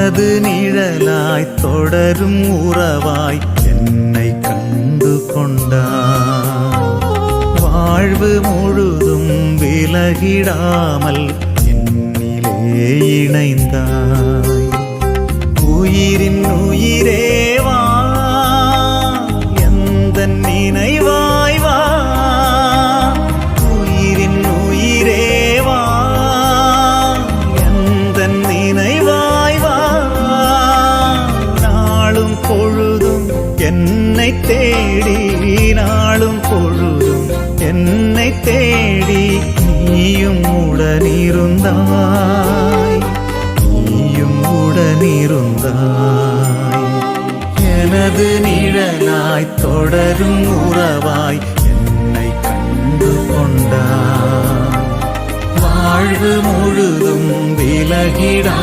எனது நிழலாய் தொடரும் உறவாய் என்னை கண்டு கொண்டாய். வாழ்வு முழுதும் விலகிடாமல் என்னிலே இணைந்தாய். உயிரின் உயிரேவா எந்த நினைவாய் வா. உயிரின் உயிரேவா எந்த நினைவாய் வா. நாளும் பொழுதும் என்னை தேடி, நாளும் பொழுதும் என்னை தேடி நீயும் உடனிருந்தாய், நீயும் உடனிருந்தாய். எனது நிழலாய் தொடரும் உறவாய் என்னை கண்டு கொண்டாய். வாழ்வு முழுதும் விலகிடா